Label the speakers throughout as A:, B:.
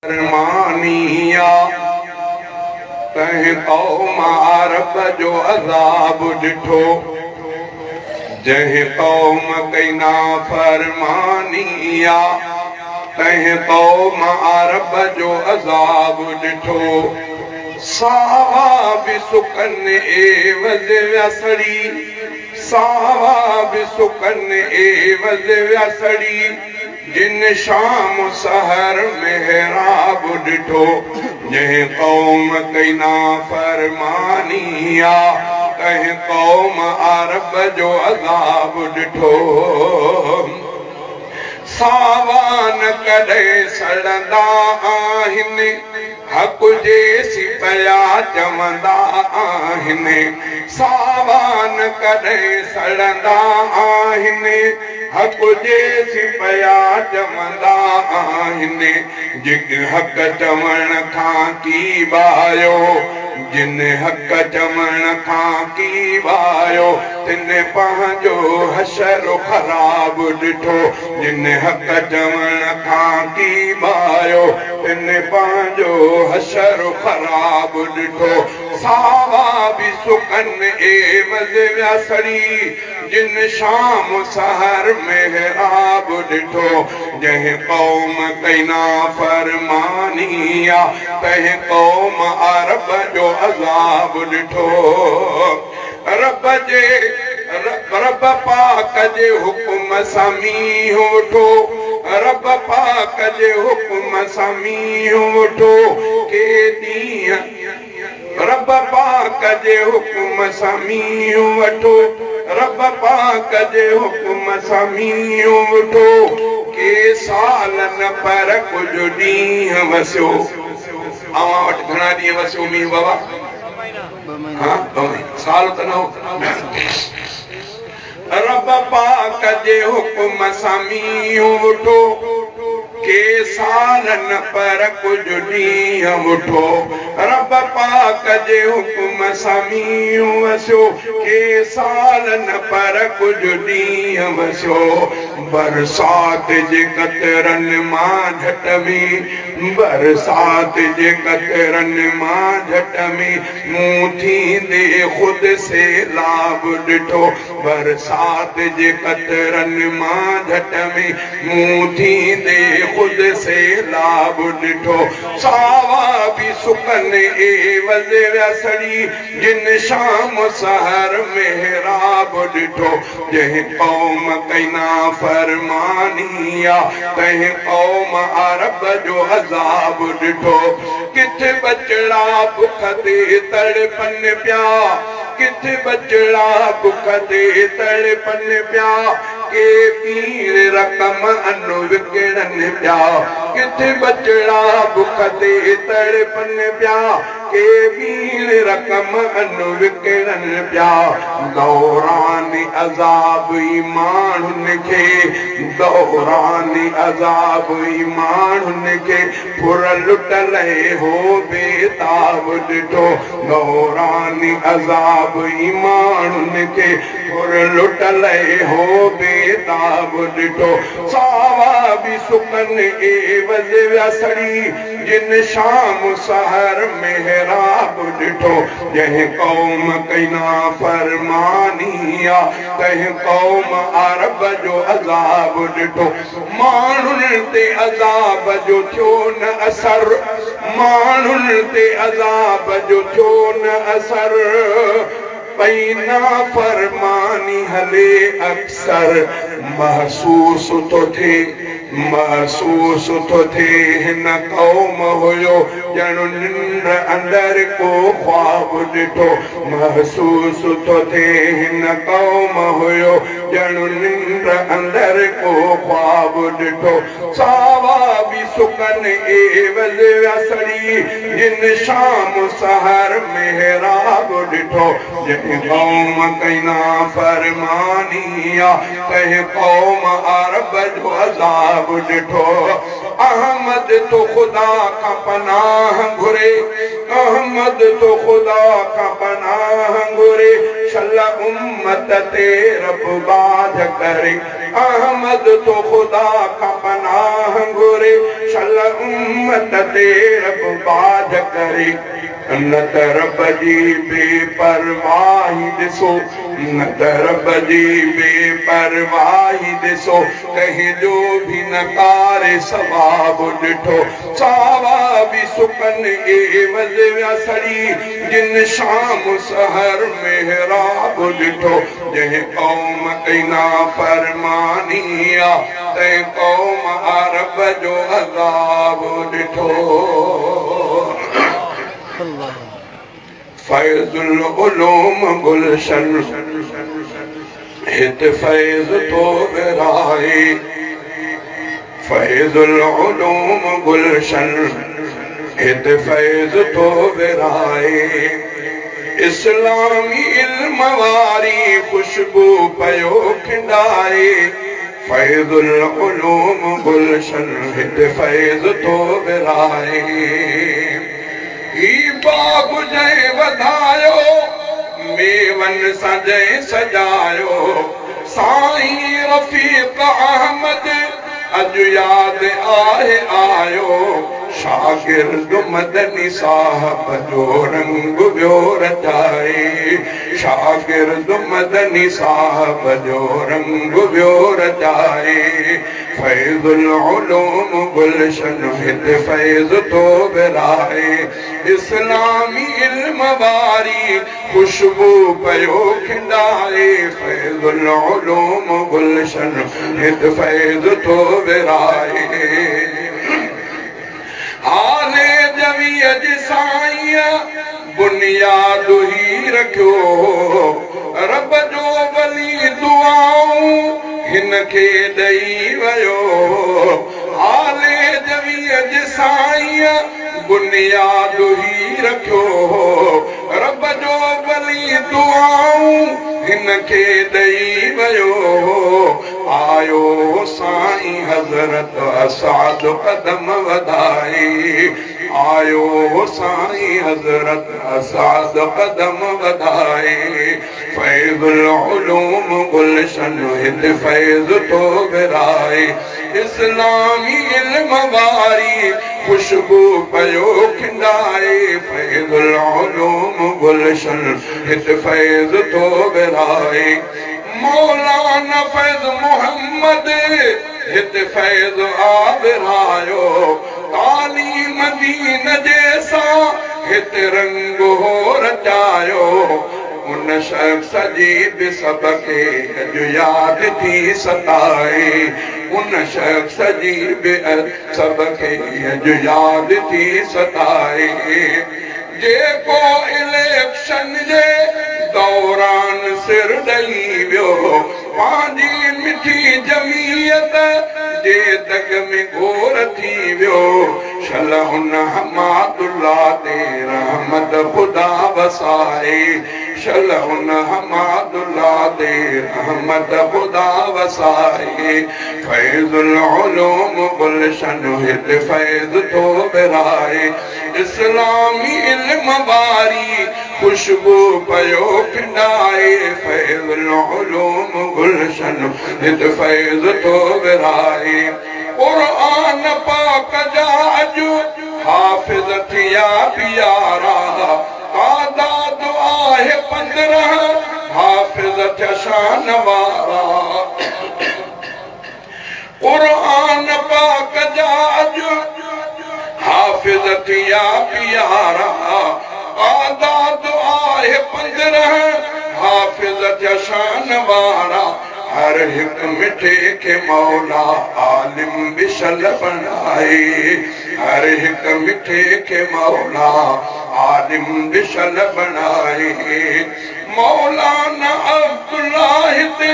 A: फरमानिया तंहिं क़ौम अरब जो अज़ाब ॾिठो जंहिं क़ौम कई नाफ़रमानिया तंहिं क़ौम अरब जो अज़ाब ॾिठो सावा बि सुकनि एवज़ वियसड़ी सावा बि सुकनि एवज़ वियसड़ी जिन शाम सहर मेहराब ॾिठो जंहिं क़ौम कई नाफ़रमानिया तंहिं क़ौम अरब जो अज़ाब ॾिठो सावा न कॾहिं सड़ंदा आहिनि हक़ जे सिपया चवंदा आहिनि सावा न कॾहिं सड़ंदा आहिनि हक़ जे सिपया चवंदा आहिनि जिन हक़ चवण खां की बायो जिन हक़ चवण खां की बायो तिन पंहिंजो हशर ख़राब ॾिठो जिन हक़ चवण खां की बायो तिन पंहिंजो हशर ख़राब ॾिठो सावा बि सुकनि एवज़ वियसड़ी जिन शाम सहर मेहराब ॾिठो जंहिं क़ौम कई नाफ़रमानिया तंहिं क़ौम अरब जो अज़ाब ॾिठो रब पाक जे हुकुम सां मींहुं वठो रब पाक जे हुकुम सां मींहुं वठो के ॾींहं रब पाक जे हुकुम सां मींहुं वठो रब पाक जे हुकुम सां मींहुं वठो के साल न पर कुझु ॾींहं वसियो अवां वटि घणा ॾींहं वसियो मींहुं बाबा हाँ साल त न हो रब पाक जे हुकुम सां मींहुं वठो के साल न पर कुझु ॾींहं वठो रब पाक जे हुकुम सां मींहुं वसियो के साल न पर कुझु ॾींहं वसियो बरसात जे कतरनि मां झट में बरसात जे कतरनि मां झट में मूं थींदे ख़ुदि से लाभ ॾिठो बरसात जे कतरनि मां झट में मूं थींदे ख़ुदि से लाभ ॾिठो सावा बि सुकनि एवज़ वियसड़ी जिन शाम सहर मेहराब ॾिठो जंहिं क़ौम कई नाफ़रमानिया तंहिं क़ौम अरब जो अज़ाब ॾिठो किथे बचड़ा बुख ते तड़पनि पिया किथे बचड़ा बुख ते तड़पनि पिया के पीर रक़म अनु विकिणनि पिया किथे बचड़ा बुख ते तड़पनि पिया के पीर रक़म अनु विकिणनि पिया दौरान अज़ाब ई माण्हुनि खे दौरान अज़ाब ई माण्हुनि खे फुर लुटल हो बेताब ॾिठो दौरान अज़ाब ई माण्हुनि खे फुर लुटल हो बेताब ॾिठो सावा बि सुकनि एवज़ वियसड़ी जिन शाम सहर मेहराब ॾिठो जंहिं क़ौम कई नाफ़रमानिया तंहिं क़ौम अरब जो अज़ाब ॾिठो माण्हुनि ते अज़ाब जो थियो न असर माण्हुनि ते अज़ाब जो थियो न असर पई नाफ़रमानी हले अक्सर महसूस थो थिए हिन क़ौम हुयो ॼणु निंड अंदरि को ख्वाब ॾिठो महसूस थो थिए हिन क़ौम हुयो ॼणु निंड अंदरि को ख्वाब ॾिठो सावा बि सुकनि एवज़ वियसड़ी जिन शाम सहर मेहराब ॾिठो जंहिं क़ौम कई नाफ़रमानिया तंहिं क़ौम अरब जो अज़ाब ॾिठो अहमद तो ख़ुदा खां पनाह घुरे अहमद तो ख़ुदा खां पनाह घुरे शल उम्मत ते रब बाध करे अहमद तो ख़ुदा खां पनाह घुरे शल उम्मत ते रब बाज करे न त रब जी बेपरवाही ॾिसो न त रब जी बेपरवाही ॾिसो कंहिंजो बि नकारे सवाब ॾिठो सावा बि सुकन एवज़ विया सड़ी जिन शाम सहर मेहराब ॾिठो जंहिं क़ौम कई नाफ़रमानी तंहिं क़ौम अरब जो अज़ाब ॾिठो फैज़ुल उलूम गुलशन हित फैज़ तो विराए फैज़ुल उलूम गुलशन हित फैज़ तो विराए इस्लामी इल्म वारी खुशबू पयो खिंडाए फैज़ुल उलूम गुलशन हित फैज़ तो विराए ही बाग जंहिं वधायो मेवन सां जंहिं सजायो साईं रफ़ीक़ अहमद अॼु यादि आहे आयो शागिर्द मदनी साहब जो रंग वियो रचाए शागिर्द मदनी साहब जो रंग वियो रचाए फैज़ुल उलूम गुलशन हित फैज़ तो विराए इस्लामी इल्म वारी खुशबू पयो खिंडाए फैज़ुल उलूम गुलशन हित फैज़ तो विराए हाले जवीअ जी साईं बुनियाद ही रखियो रब जो वली दुआऊं हिन खे ॾेई वियो हाले जवीअ जी साईं बुनियाद ही रखियो रब जो वली दुआऊं हिन खे ॾेई वियो आयो साईं हज़रत असाद कदम वधाए आयो साईं हज़रत असाद कदम वधाए फैज़ुल उलूम गुलशन हित फैज़ तो विराए इस्लामी इल्म वारी खुशबू पयो खिंडाए फैज़ुल उलूम गुलशन हित फैज़ तो विराए मौलाना फैज़ मोहम्मद हित फैज़ आविरायो तालीम दीन जैसा हित रंग हो रचायो उन शख्स जी बि सबके अॼु यादि थी सताए उन शख्स जी बि सबके अॼु यादि थी सताए जेको इलेक्शन जे दौरान सिर ॾेई वियो पंहिंजी मिठी जमीयत जे दग में घोर थी वियो शल हुन हमादुल्ला ते रहमत ख़ुदा वसाए शल हुन हमादुल्ला ते रहमत ख़ुदा वसाए फैज़ुल उलूम गुलशन हित फैज़ तो विराए इस्लामी इल्म वारी खुशबू पयो खिंडाए फैज़ुल उलूम गुलशन हित फैज़ तो विराए क़ुर्आन पाक जा अॼु हाफ़िज़ थिया प्यारा तादाद आहे 15 हाफ़िज़ थिया शान वारा क़ुर्आन पाक जा अॼु हाफ़िज़ थिया प्यारा तादाद आहे 15 हाफ़िज़ थिया शान वारा हर हिक मिठे के मौला आलिम बिशल बनाए हर हिक मिठे के मौला आलिम बिशल बनाए मौलाना अब्दुल्लाह ते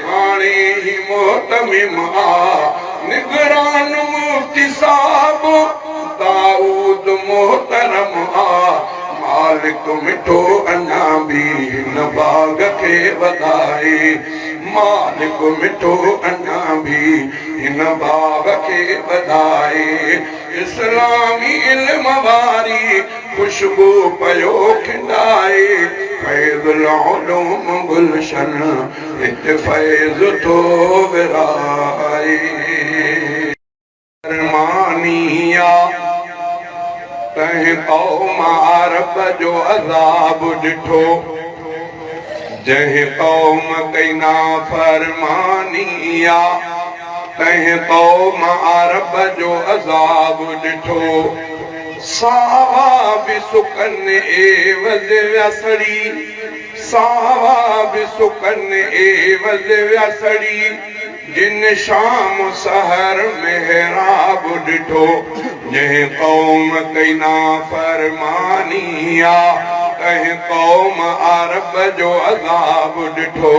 A: हाणे ही मोहतमिम निगरान मुफ्ती साहब दाऊद मोहतरम मालिक मिठो अञा बि हिन बाग खे वधाए मालिक मिठो अञा बि हिन बाग खे वधाए इस्लामी इल्म वारी खुशबू पयो खिंडाए फैज़ुल उलूम गुलशन हित फैज़ तो विराए फरमानिया तंहिं क़ौम अरब जो अज़ाब ॾिठो जंहिं क़ौम कई नाफ़रमानिया तंहिं क़ौम अरब जो अज़ाब ॾिठो सावा बि सुकनि एवज़ वियासड़ी सावा बि सुकनि एवज़ वियासड़ी जिन शाम सहर मेहराब ॾिठो जंहिं क़ौम कई नाफ़रमानिया तंहिं क़ौम अरब जो अज़ाब ॾिठो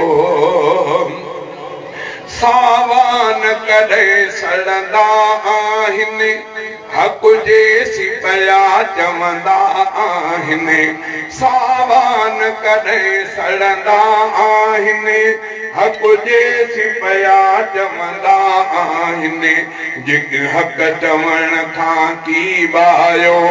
A: सावा न कॾहिं सड़ंदा आहिनि हक़ जे सिपया चवंदा आहिनि सावा न कॾहिं सड़ंदा आहिनि हक़ जे सिपया चवंदा आहिनि जिन हक़ चवण खां की बायो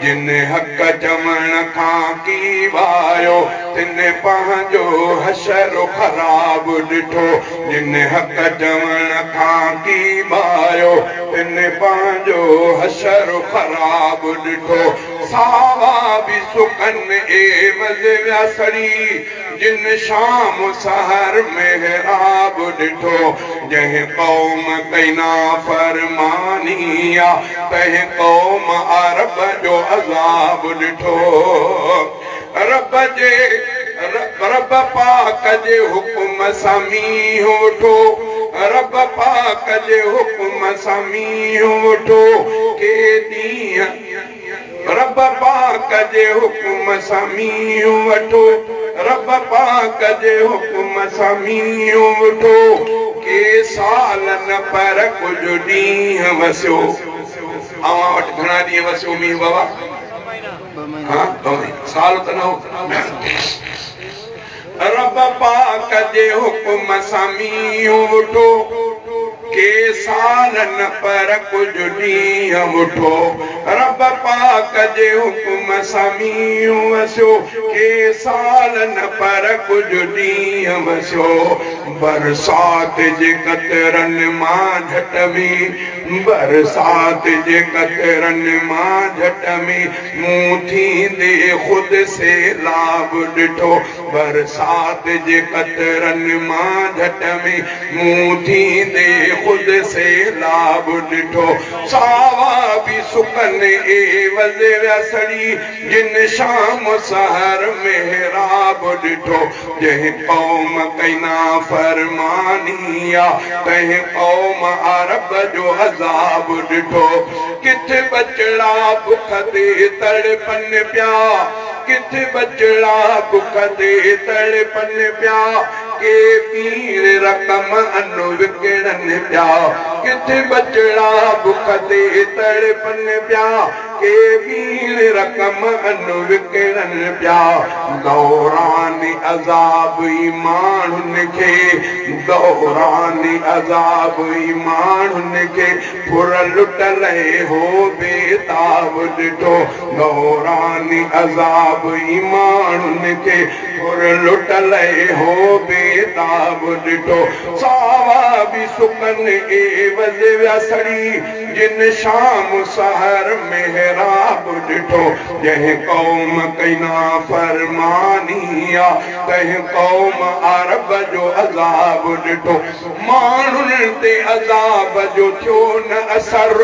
A: जिन हक़ चवण खां की बायो तिन पंहिंजो हशर ख़राब ॾिठो जिन हक़ चवण खां की बायो तिन पंहिंजो हशर ख़राब ॾिठो सावा बि सुकनि एवज़ वियासड़ी जिन शाम सहर मेहराब ॾिठो जंहिं क़ौम कई नाफ़रमानिया तंहिं क़ौम अरब जो अज़ाब ॾिठो रब पाक जे हुकुम सां मींहुं वठो रब पाक जे हुकुम सां मींहुं वठो के ॾींहं रब पाक जे हुकुम सां मींहुं वठो रब पाक जे हुकुम सां मींहुं वठो के साल न पर कुझु ॾींहं वसियो अवां वटि घणा ॾींहं वसियो मींहुं बाबा हाँ साल त न हो रब पाक जे हुकुम सां मींहुं वठो के साल न पर कुझु ॾींहं वठो रब पाक जे हुकुम सां मींहुं वसियो के साल न पर कुझु ॾींहं वसियो बरसात जे कतरनि मां झट में बरसात जे कतरनि मां झट में मुंहुं थींदे ख़ुदि से लाभ ॾिठो बरसात जे कतरनि मां झट में मुंहुं थींदे ख़ुदि से लाभ ॾिठो सावा बि सुकनि एवज़ वियासड़ी जिन शाम सहर मेहराब ॾिठो जंहिं क़ौम कई नाफ़रमानिया तंहिं क़ौम अरब जो अज़ाब ॾिठो किथे बचड़ा बुख ते तड़पनि पिया किथे बचड़ा बुख ते तड़पनि पिया के पीर रक़म अन विकिणनि पिया किथे बचड़ा बुख ते तड़पनि पिया के पीर रक़म अन विकिणनि पिया दौरान अज़ाब ई माण्हुनि खे दौरान अज़ाब ई माण्हुनि खे फुर लुटल हो बेताब ॾिठो दौरान अज़ाब ई माण्हुनि खे फुर लुटल हो बेताब ॾिठो सावा बि सुकनि एवज़ वियासड़ी जिन शाम सहर मेहराब ॾिठो जंहिं क़ौम कई नाफ़रमानिया तंहिं क़ौम अरब जो अज़ाब ॾिठो माण्हुनि ते अज़ाब जो थियो न असर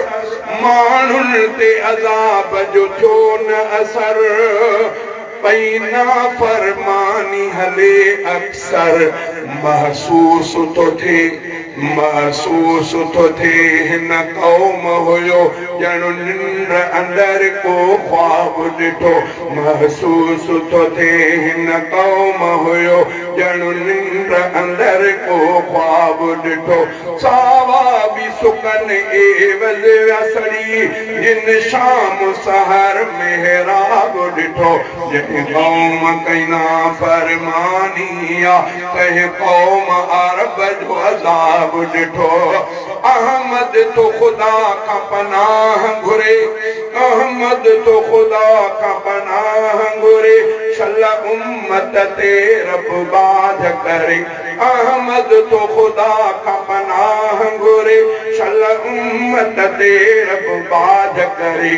A: माण्हुनि ते अज़ाब जो थियो न असर पई नाफ़रमानी हले अक्सर महसूस थो थिए हिन क़ौम हुयो ॼण निंड अंदरि को ख्वाब ॾिठो महसूस थो थिए हिन क़ौम हुयो ॼण निंड अंदरि को ख्वाब ॾिठो सावा बि सुकनि एवज़ वियासड़ी जिन शाम सहर मेहराब ॾिठो जंहिं क़ौम कई नाफ़रमानिया तंहिं क़ौम अरब जो अज़ाब ॾिठो अहमद तो ख़ुदा खां पनाह घुरे अहमद तो ख़ुदा खां पनाह घुरे छल उम्मत ते रब बाध करे अहमद तो खुदा का पनाह घुरे शल उम्मत ते रब बाज करे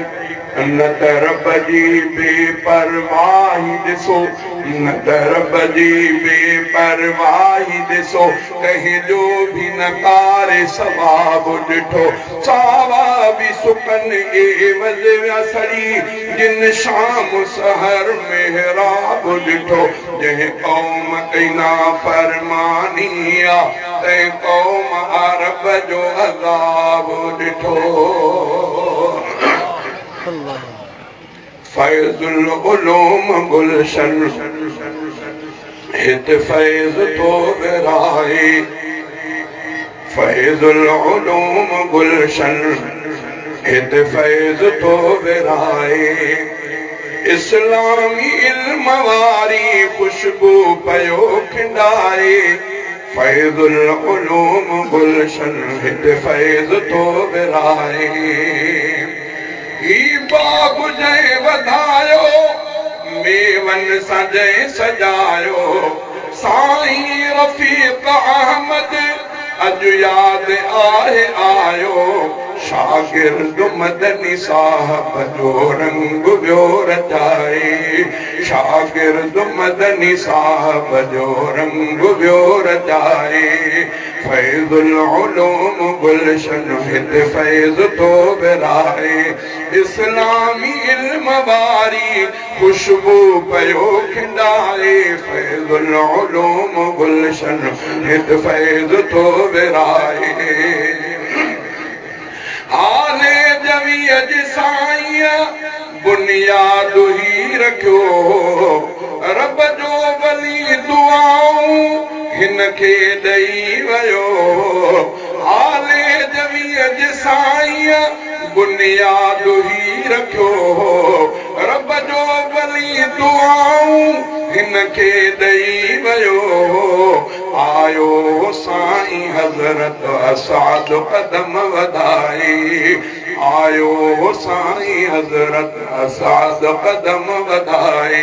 A: न त रब जी बेपरवाही ॾिसो न त रब जी बेपरवाही ॾिसो कंहिंजो बि न कारे सवाब ॾिठो सावा बि सुकन एवज़ विया सड़ी जिन शाम सहर मेहराब ॾिठो जंहिं क़ौम कई नाफ़रमानी तंहिं क़ौम अरब जो अज़ाब ॾिठो फैज़ुल उलूम गुलशन हित फैज़ तो विराए फैज़ुल उलूम गुलशन हित फैज़ तो विराए इस्लामी इल्म वारी खुशबू पयो खिंडाए फैज़ुल उलूम गुलशन हित फैज़ तो विराए ही बाग जंहिं वधायो मेवन सां जंहिं सजायो साईं रफ़ीक़ अहमद अॼु यादि आहे आयो शागिर्द मदनी साहब जो रंग वियो रचाए शागिर्द मदनी साहब जो रंग वियो रचाए फैज़ुल उलूम गुलशन हित फैज़ तो विराए इस्लामी इल्म वारी खुशबू पयो खिंडाए फैज़ुल उलूम गुलशन हित फैज़ तो विराए आले जवीअ जी साईं बुनियाद ही रखियो रब जो वली दुआऊं हिन खे ॾेई वियो आले जवीअ जी साईं बुनियाद ही रखियो रब जो वली दुआऊं हिन खे ॾेई वियो आयो साईं हज़रत असाद कदम वधाए आयो साईं हज़रत असाद कदम वधाए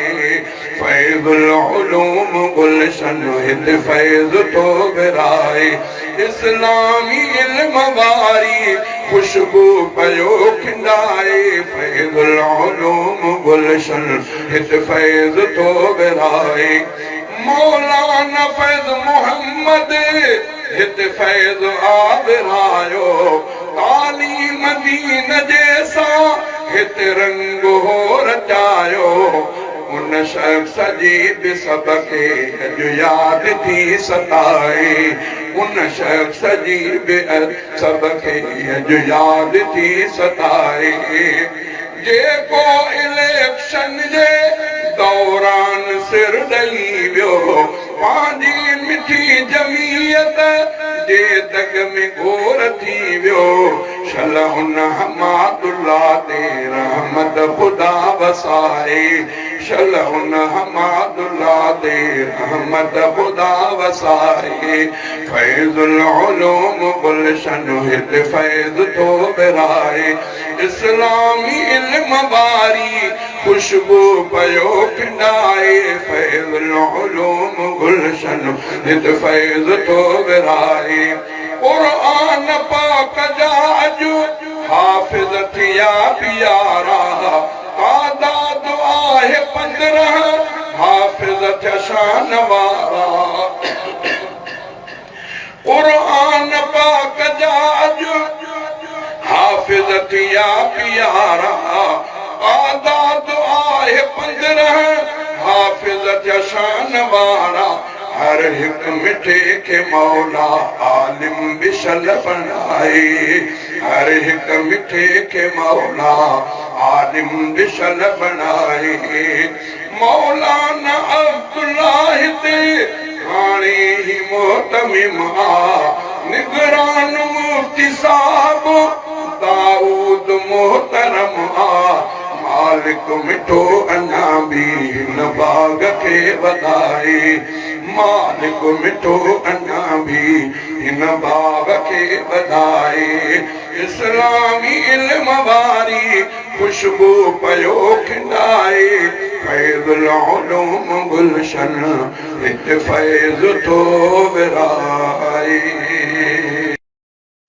A: फैज़ुल उलूम गुलशन हित फैज़ तो विराए इस्लामी इल्म वारी खुशबू पयो खिंडाए फैज़ुल उलूम गुलशन हित फैज़ तो विराए मौलाना फैज़ मोहम्मद हित फैज़ आ विरायो तालीम दीन जैसा हित रंग हो रचायो उन शख्स जी बि सबके अॼु यादि थी सताए उन शख्स जी बि सबके अॼु यादि थी सताए जेको इलेक्शन जे दौरान सिर ॾेई वियो पंहिंजी मिठी जमीयत जे दग में घोर थी वियो शल हुन हमादुल्ला ते रहमत ख़ुदा वसाए शल हुन हमादुल्ला ते रहमत ख़ुदा वसाए फैज़ुल उलूम गुलशन हित फैज़ तो विराए इस्लामी इल्म वारी खुशबू पयो खिंडाए फैज़ुल उलूम गुलशन हित फैज़ तो विराए क़ुर्आन पाक जा अॼु हाफ़िज़ थिया प्यारा तादाद आहे 15 हाफ़िज़ थिया शान वारा क़ुर्आन पाक जा अॼु हाफ़िज़ थिया प्यारा तादाद आहे 15 हाफ़िज़ थिया शान वारा हर हिक मिठे के मौला आलिम बिशल बनाए हर हिक मिठे के मौला आलिम बिशल बनाए मौलाना अब्दुल्लाह ते हाणे ही मोहतमिम निगरान मुफ्ती साहब दाऊद मोहतरम मालिक मिठो अञा बि हिन बाग खे वधाए मालिक मिठो अञा बि हिन बाग खे वधाए इस्लामी इल्म वारी खुशबू पयो खिंडाए फैज़ुल उलूम गुलशन हित फैज़ तो विराए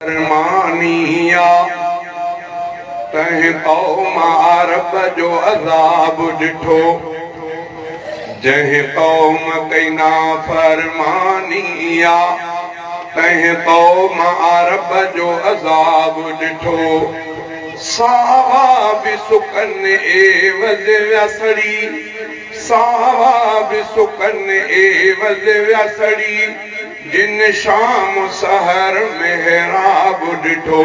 A: फरमानिया तंहिं क़ौम अरब जो अज़ाब ॾिठो जंहिं क़ौम कई नाफ़रमानिया तंहिं क़ौम अरब जो अज़ाब ॾिठो सावा बि सुकनि एवज़ वियसड़ी सावा बि सुकनि एवज़ वियसड़ी जिन शाम सहर मेहराब ॾिठो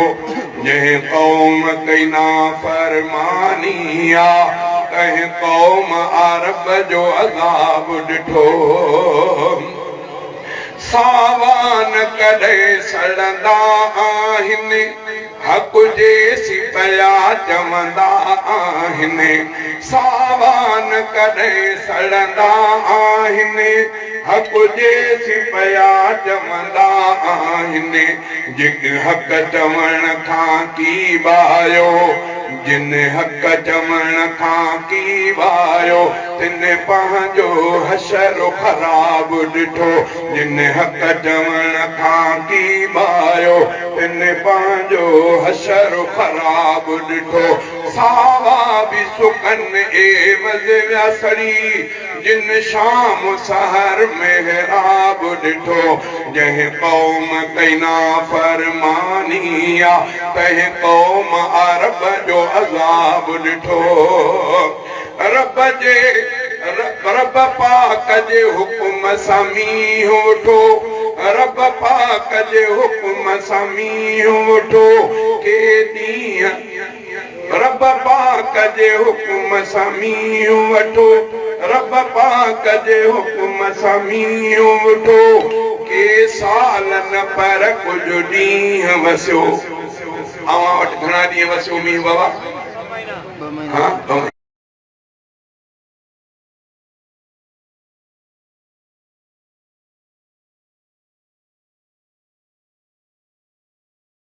A: जंहिं क़ौम कई नाफ़रमानिया तंहिं क़ौम अरब जो अज़ाब ॾिठो सावान कॾहिं सड़ंदा आहिनि हक़ जे सिपया चवंदा आहिनि सावान कॾहिं सड़ंदा आहिनि हक़ जे सिपया चवंदा आहिनि जिन हक़ चवण खां की बायो जिन हक़ चवण खां की बायो तिन पंहिंजो हशर ख़राब ॾिठो जिन हक़ चवण खां की बायो तिन पंहिंजो हशर ख़राब ॾिठो सावा बि सुकनि एवज़ वियसड़ी जिन शाम सहर मेहराब ॾिठो जंहिं क़ौम कई नाफ़रमानिया तंहिं क़ौम अरब जो अज़ाब ॾिठो रब पाक जे हुकुम सां मींहुं वठो रब पाक जे हुकुम सां मींहुं वठो के ॾींहं रब पाक जे हुकुम सां मींहुं वठो रब पाक जे हुकुम सां मींहुं वठो के साल न पर कुझु ॾींहं वसियो अवां वटि घणा ॾींहं वसियो मींहुं बाबा?